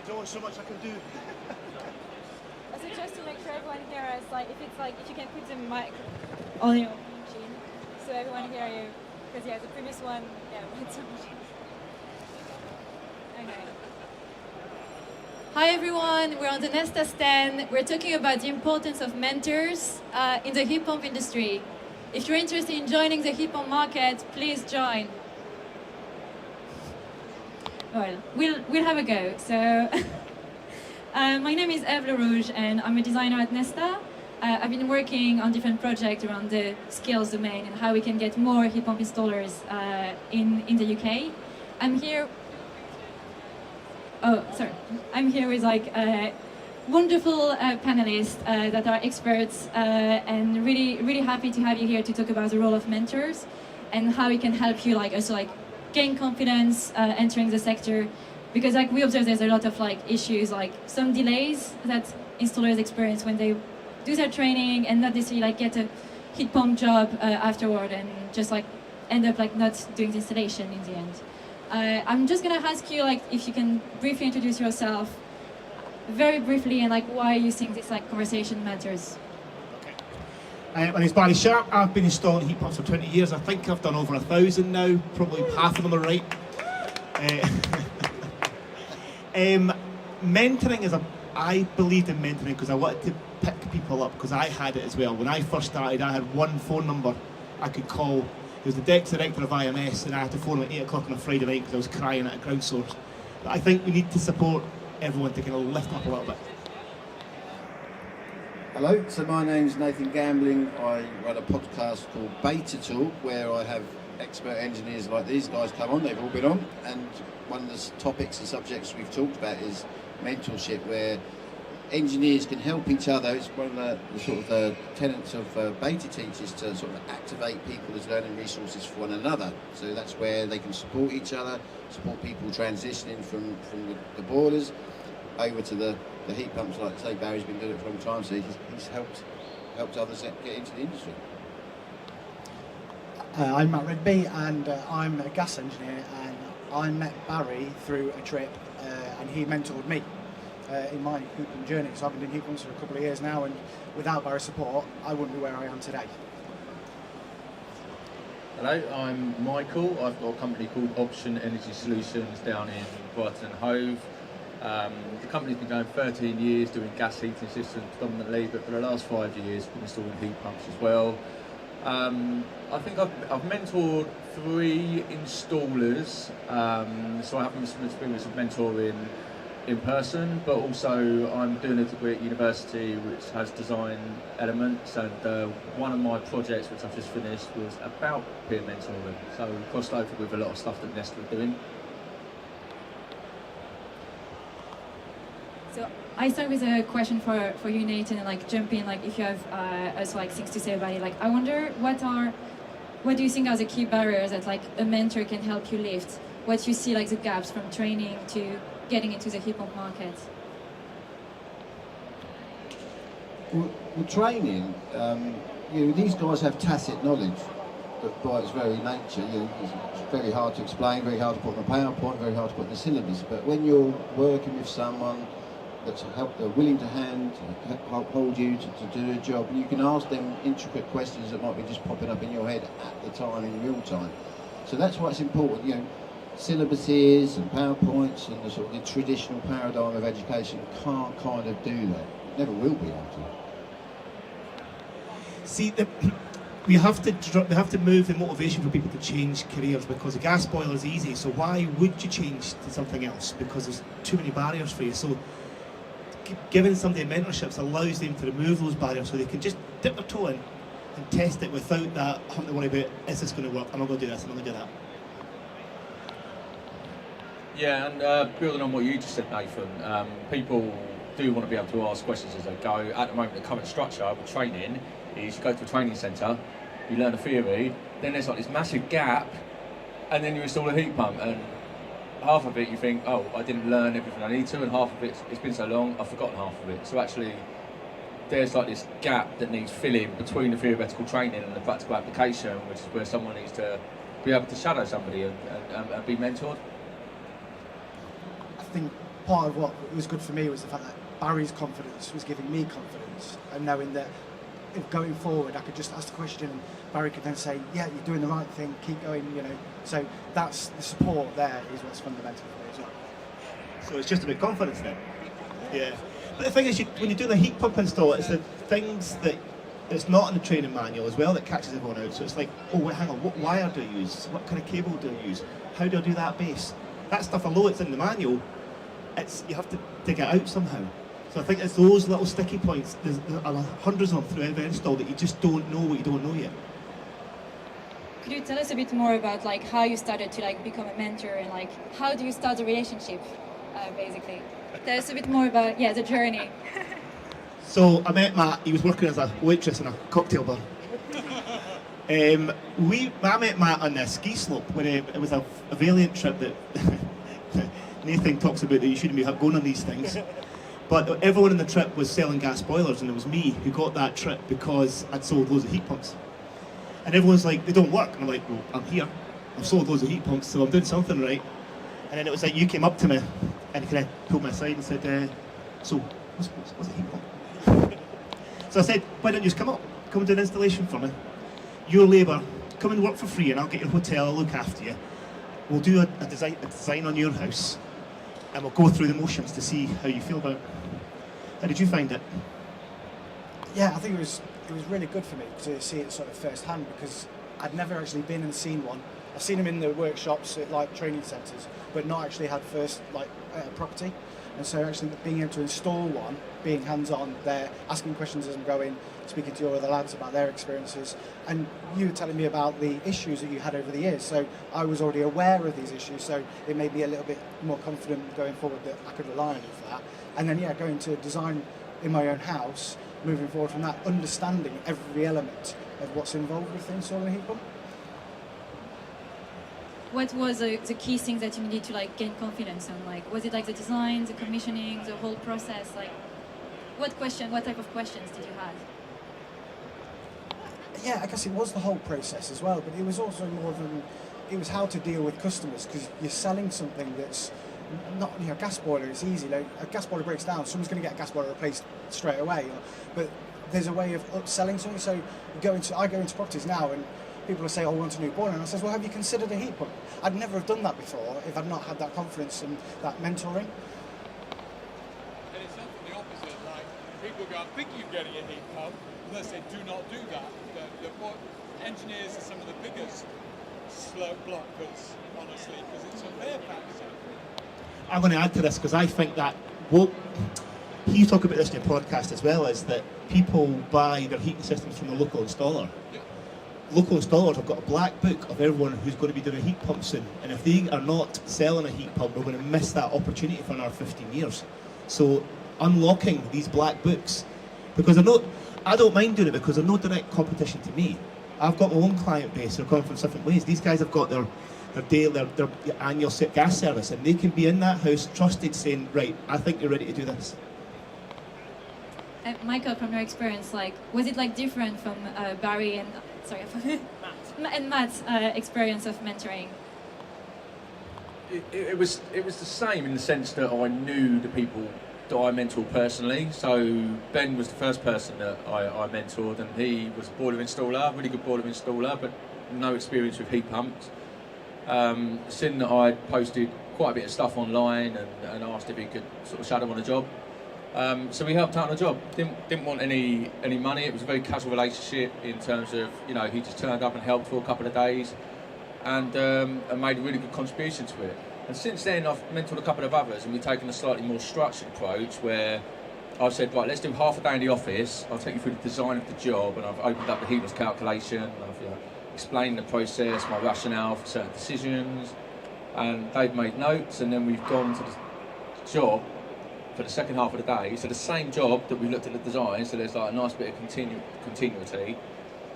There's only so much I can do. So just to make sure everyone here is like, if you can put the mic on your machine, so everyone hear you, because the previous one, went so much. Okay. Hi everyone, we're on the Nesta stand. We're talking about the importance of mentors in the heat pump industry. If you're interested in joining the heat pump market, please join. Well, we'll have a go. So, my name is Eve Le Rouge, and I'm a designer at Nesta. I've been working on different projects around the skills domain and how we can get more heat pump installers in the UK. I'm here. Oh, sorry. I'm here with like wonderful panelists that are experts, and really happy to have you here to talk about the role of mentors and how it can help you also gain confidence entering the sector, because we observe there's a lot of issues, some delays that installers experience when they do their training and not necessarily get a heat pump job afterward, and just end up not doing the installation in the end. I'm just gonna ask you if you can briefly introduce yourself, very briefly, and why you think this conversation matters. Okay. My name's Barry Sharp. I've been installing heat pumps for 20 years. I think I've done over 1,000 now. Probably half of them are right. Mentoring I believed in mentoring because I wanted to pick people up, because I had it as well. When I first started, I had one phone number I could call. It was the director of IMS, and I had to phone him at 8 o'clock on a Friday night because I was crying at a ground source. But I think we need to support everyone to kind of lift up a little bit. Hello, so my name's Nathan Gambling. I run a podcast called Beta Talk, where I have expert engineers like these guys come on. They've all been on, and one of the topics and subjects we've talked about is mentorship, where engineers can help each other. It's one of the sort of the tenets of beta teachers to sort of activate people as learning resources for one another. So that's where they can support each other, support people transitioning from the boilers over to the heat pumps. Like say, Barry's been doing it for a long time, so he's helped others get into the industry. I'm Matt Rigby, and I'm a gas engineer, and I met Barry through a trip, and he mentored me in my heat pump journey. So I've been doing heat pumps for a couple of years now, and without Barry's support, I wouldn't be where I am today. Hello, I'm Michael. I've got a company called Option Energy Solutions down in Brighton and Hove. The company's been going 13 years doing gas heating systems predominantly, but for the last 5 years we've been installing heat pumps as well. I think I've mentored 3 installers, so I have some experience of mentoring in person, but also I'm doing a degree at university which has design elements, and one of my projects which I've just finished was about peer mentoring, so we crossed over with a lot of stuff that Nesta are doing. So I start with a question for you, Nathan, and jump in if you have also things to say about it. I wonder what do you think are the key barriers that a mentor can help you lift? What you see the gaps from training to getting into the heat pump market? Well, training, these guys have tacit knowledge that by its very nature, it's very hard to explain, very hard to put on a PowerPoint, very hard to put in the syllabus. But when you're working with someone that's willing to hold you to do a job, you can ask them intricate questions that might be just popping up in your head at the time, in real time. So that's why it's important. Syllabuses and PowerPoints and the sort of the traditional paradigm of education can't kind of do that. It never will be able to. See, we have to move the motivation for people to change careers, because a gas boiler is easy. So why would you change to something else? Because there's too many barriers for you. So giving somebody mentorships allows them to remove those barriers, so they can just dip their toe in and test it without that having to worry about, is this going to work? Am I going to do this? Am I going to do that? Yeah, and building on what you just said, Nathan, people do want to be able to ask questions as they go. At the moment, the current structure with training is you go to a training centre, you learn the theory, then there's this massive gap, and then you install a heat pump, and half of it you think, oh, I didn't learn everything I need to, and half of it's been so long, I've forgotten half of it. So actually, there's this gap that needs filling between the theoretical training and the practical application, which is where someone needs to be able to shadow somebody and be mentored. I think part of what was good for me was the fact that Barry's confidence was giving me confidence, and knowing that if going forward I could just ask the question and Barry could then say, yeah, you're doing the right thing, keep going, you know. So that's the support there is what's fundamental for me as well. So it's just about confidence then. Yeah. But the thing is, when you do the heat pump install, it's the things that it's not in the training manual as well that catches everyone out. So it's like, oh wait, hang on, what wire do I use? What kind of cable do I use? How do I do that base? That stuff, although it's in the manual, you have to dig it out somehow. So I think it's those little sticky points. There are hundreds of them through every install that you just don't know what you don't know yet. Could you tell us a bit more about like how you started to like become a mentor, and like how do you start a relationship, basically? Tell us a bit more about the journey. So I met Matt. He was working as a waitress in a cocktail bar. I met Matt on the ski slope when it was a valiant trip that Nathan talks about, that you shouldn't be going on these things. But everyone in the trip was selling gas boilers, and it was me who got that trip because I'd sold loads of heat pumps. And everyone's like, they don't work. And I'm like, well, I'm here. I've sold loads of heat pumps, so I'm doing something right. And then it was like, you came up to me and kind of pulled me aside and said, so, what's a heat pump? So I said, why don't you just come and do an installation for me? Your labour, come and work for free, and I'll get your hotel, I'll look after you. We'll do a design on your house, and we'll go through the motions to see how you feel about it. How did you find it? Yeah, I think it was really good for me to see it sort of firsthand, because I'd never actually been and seen one. I've seen them in the workshops at like training centres, but not actually had first like property. And so actually being able to install one, being hands-on there, asking questions as I'm going, speaking to your other lads about their experiences, and you were telling me about the issues that you had over the years. So I was already aware of these issues, so it made me a little bit more confident going forward that I could rely on you for that. And then going to design in my own house, moving forward from that, understanding every element of what's involved with installing a heat pump. What was the key things that you needed to like gain confidence on? Like, was it like the design, the commissioning, the whole process? Like, what type of questions did you have? Yeah, I guess it was the whole process as well, but it was also more than, it was how to deal with customers, because you're selling something that's not, a gas boiler is easy. Like, a gas boiler breaks down, someone's going to get a gas boiler replaced straight away, but there's a way of upselling something. So I go into properties now, and people will say, oh, I want a new boiler, and I says, well, have you considered a heat pump? I'd never have done that before if I'd not had that confidence and that mentoring. And it's often the opposite, like people go, I'm thinking of getting a heat pump, unless they do not do that. Engineers are some of the biggest slow blockers, honestly, because it's a fear factor. I'm going to add to this, because I think that you talk about this in your podcast as well, is that people buy their heating systems from the local installer. Yeah. Local installers have got a black book of everyone who's going to be doing a heat pump soon, and if they are not selling a heat pump, we're going to miss that opportunity for another 15 years. So unlocking these black books, because I don't mind doing it, because there's no direct competition to me. I've got my own client base, they're coming from different ways. These guys have got their annual gas service, and they can be in that house trusted, saying, right, I think you're ready to do this. Michael, from your experience, like, was it like different from Barry and Matt's experience of mentoring? It was the same in the sense that I knew the people that I mentored personally. So Ben was the first person that I mentored, and he was a boiler installer, really good boiler installer, but no experience with heat pumps. Seeing that I posted quite a bit of stuff online and asked if he could sort of shadow on a job. So we helped out on a job. Didn't want any money. It was a very casual relationship in terms of, he just turned up and helped for a couple of days, and made a really good contribution to it. And since then, I've mentored a couple of others, and we've taken a slightly more structured approach where I've said, right, let's do half a day in the office. I'll take you through the design of the job, and I've opened up the heat loss calculation. And I've explained the process, my rationale for certain decisions, and they've made notes. And then we've gone to the job for the second half of the day. So the same job that we looked at the design, so there's like a nice bit of continuity.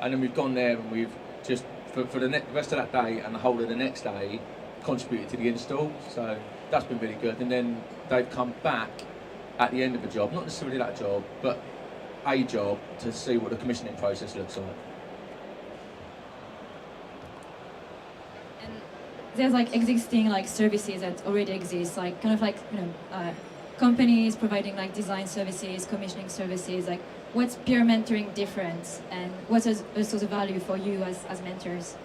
And then we've gone there and we've just, for the rest of that day and the whole of the next day, contributed to the install. So that's been really good. And then they've come back at the end of a job, not necessarily that job, but a job, to see what the commissioning process looks like. And there's like existing like services that already exist, like kind of like companies providing like design services, commissioning services. Like, what's peer mentoring different, and what is also the value for you as mentors?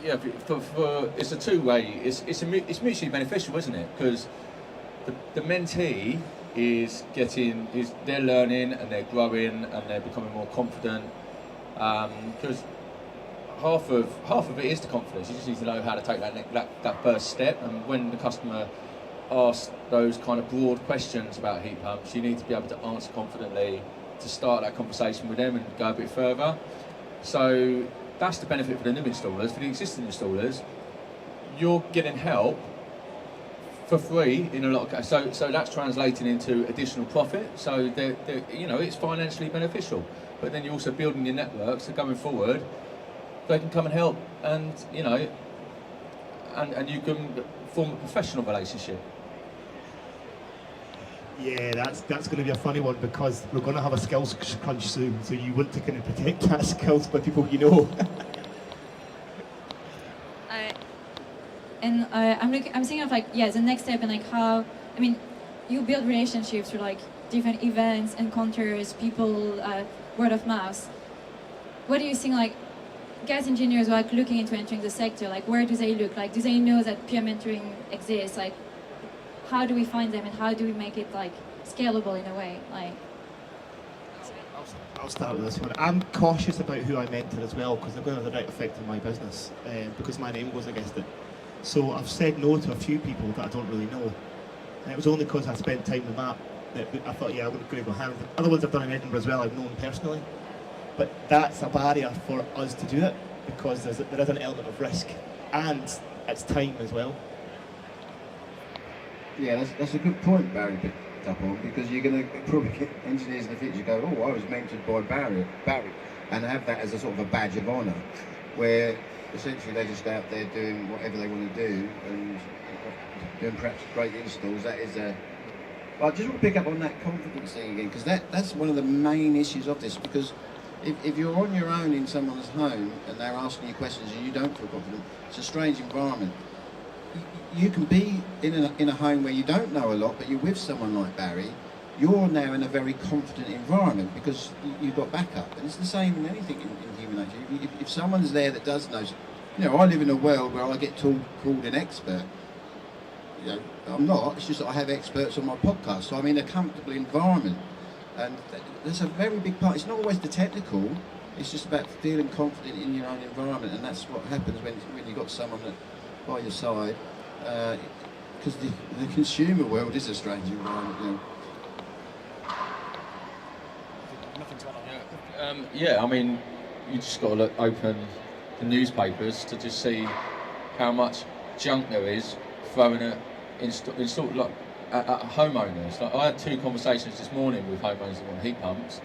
I don't know if one of you. Yeah, it's a two-way. It's mutually beneficial, isn't it? Because the mentee they're learning and they're growing and they're becoming more confident. Because half of it is the confidence. You just need to know how to take that first step. And when the customer asks those kind of broad questions about heat pumps, you need to be able to answer confidently to start that conversation with them and go a bit further. So that's the benefit for the new installers. For the existing installers, you're getting help for free in a lot of cases. So that's translating into additional profit. So it's financially beneficial. But then you're also building your network, so going forward, they can come and help, and and you can form a professional relationship. Yeah, that's going to be a funny one, because we're going to have a skills crunch soon, so you want to kind of protect that skills by people you know. I'm thinking of like, the next step, and like how, I mean, you build relationships through like different events, encounters, people, word of mouth. What do you think, like, gas engineers who are looking into entering the sector, like, where do they look? Like, do they know that peer mentoring exists? Like, how do we find them, and how do we make it like scalable in a way? Like, I'll start with this one. I'm cautious about who I mentor as well, because they're going to have a direct effect on my business, because my name goes against it. So I've said no to a few people that I don't really know. And it was only because I spent time with Matt that I thought, I'm going to go hand. Other ones I've done in Edinburgh as well, I've known personally. But that's a barrier for us to do it, because there is an element of risk, and it's time as well. Yeah, that's a good point Barry picked up on, because you're going to probably get engineers in the future go, oh, I was mentored by Barry, and have that as a sort of a badge of honour, where essentially they're just out there doing whatever they want to do and doing perhaps great installs. That is a... I just want to pick up on that confidence thing again, because that's one of the main issues of this, because if you're on your own in someone's home and they're asking you questions and you don't feel confident, it's a strange environment. You can be in a home where you don't know a lot, but you're with someone like Barry, you're now in a very confident environment because you've got backup. And it's the same in anything in human nature. If someone's there that does know, I live in a world where I get called an expert. I'm not, it's just that I have experts on my podcast, so I'm in a comfortable environment. And that's a very big part. It's not always the technical, it's just about feeling confident in your own environment, and that's what happens when you've got someone that by your side, because the consumer world is a strange environment. Nothing to add. I mean, you just got to open the newspapers to just see how much junk there is thrown at homeowners. Like, I had 2 conversations this morning with homeowners that want heat pumps.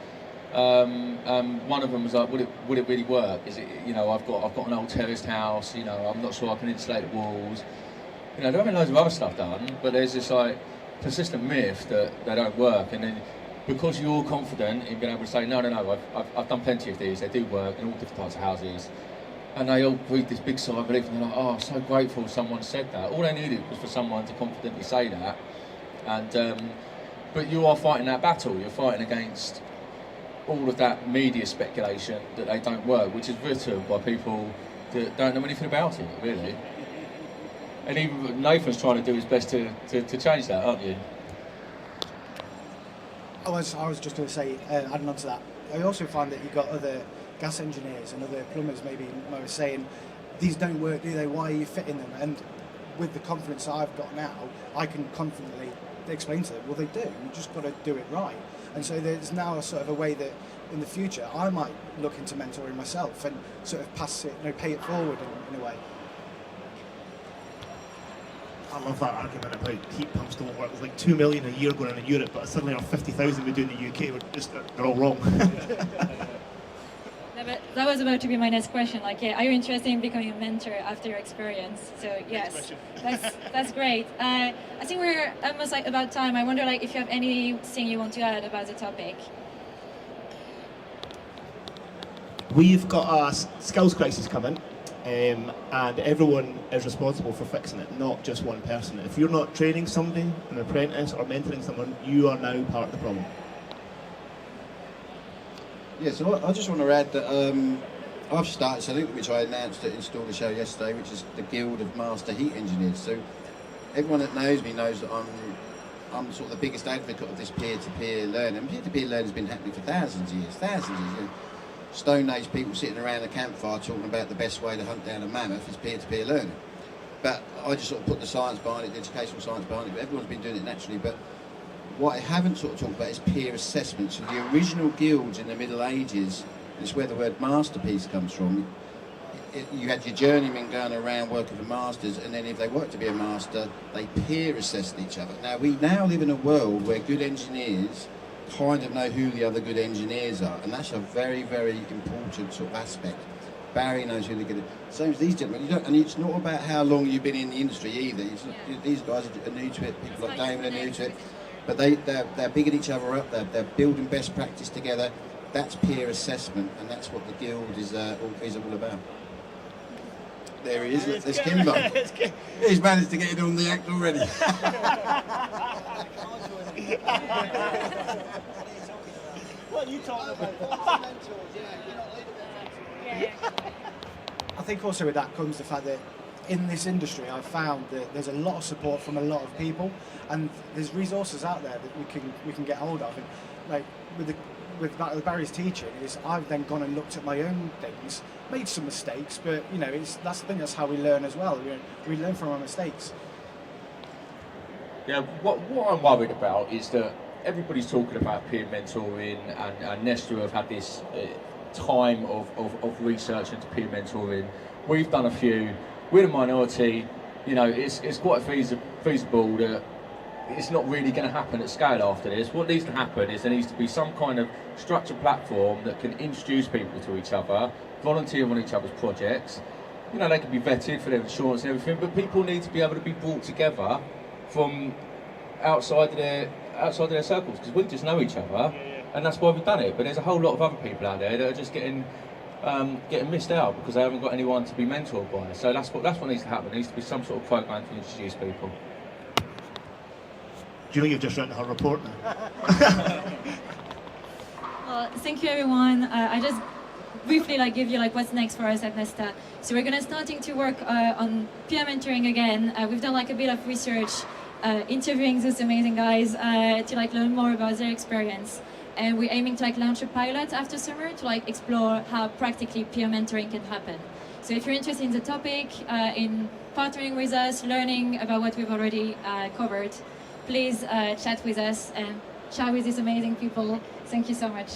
One of them was like, would it really work? Is it, I've got an old terraced house, I'm not sure I can insulate the walls. They're having loads of other stuff done, but there's this like persistent myth that they don't work, and then because you're confident in being able to say, no, I've done plenty of these, they do work in all different types of houses, and they all breathe this big sigh of relief, and they're like, oh, I'm so grateful someone said that. All they needed was for someone to confidently say that, and but you are fighting that battle. You're fighting against all of that media speculation that they don't work, which is written by people that don't know anything about it, really. And even Nathan's trying to do his best to change that, aren't you? I was just going to say, adding on to that, I also find that you've got other gas engineers and other plumbers maybe saying, these don't work, do they? Why are you fitting them? And with the confidence that I've got now, I can confidently explain to them, well, they do. You just got to do it right. And so there's now a sort of a way that in the future I might look into mentoring myself and sort of pass it, pay it forward in a way. I love that argument about heat pumps don't work. There's like 2 million a year going on in Europe, but suddenly our 50,000 we do in the UK, they're all wrong. That was about to be my next question. Like, are you interested in becoming a mentor after your experience? So yes, that's great. I think we're almost like about time. I wonder if you have anything you want to add about the topic. We've got a skills crisis coming. and everyone is responsible for fixing it, not just one person. If you're not training somebody, an apprentice, or mentoring someone, you are now part of the problem. Yeah, so I just want to add that I've started something which I announced at Install the Show yesterday, which is the Guild of Master Heat Engineers. So everyone that knows me knows that I'm sort of the biggest advocate of this peer-to-peer learning. And peer-to-peer learning has been happening for thousands of years. Stone Age people sitting around a campfire talking about the best way to hunt down a mammoth is peer-to-peer learning. But I just sort of put the science behind it, the educational science behind it. But everyone's been doing it naturally. But what I haven't sort of talked about is peer assessment. So the original guilds in the Middle Ages, and it's where the word masterpiece comes from. You had your journeymen going around working for masters, and then if they wanted to be a master, they peer assessed each other. Now we now live in a world where good engineers kind of know who the other good engineers are, and that's a very, very important sort of aspect. Barry knows who the good. Same as these gentlemen. And it's not about how long you've been in the industry either. These guys are new to it. People like Damon are new to it, but they're bigging each other up. They're building best practice together. That's peer assessment, and that's what the guild is all about. There he is. There's Kimbo. He's managed to get it on the act already. What are you talking about? I think also with that comes the fact that in this industry I've found that there's a lot of support from a lot of people, and there's resources out there that we can get hold of. And like with Barry's teaching, is I've then gone and looked at my own things, made some mistakes, but you know that's how we learn as well. We learn from our mistakes. Yeah, what I'm worried about is that everybody's talking about peer mentoring, and Nesta have had this time of research into peer mentoring. We've done a few. We're a minority. You know, it's quite feasible that it's not really going to happen at scale after this. What needs to happen is there needs to be some kind of structured platform that can introduce people to each other, volunteer on each other's projects. You know, they can be vetted for their insurance and everything, but people need to be able to be brought together from outside of their circles, because we just know each other, and that's why we've done it. But there's a whole lot of other people out there that are just getting missed out because they haven't got anyone to be mentored by. So that's what needs to happen. There needs to be some sort of program to introduce people. Do you think you've just written her report now? Well, thank you everyone. I just briefly give you what's next for us at Nesta. So we're gonna starting to work on peer mentoring again. We've done a bit of research, interviewing those amazing guys to learn more about their experience. And we're aiming to launch a pilot after summer to explore how practically peer mentoring can happen. So if you're interested in the topic, in partnering with us, learning about what we've already covered, please chat with us and chat with these amazing people. Thank you so much.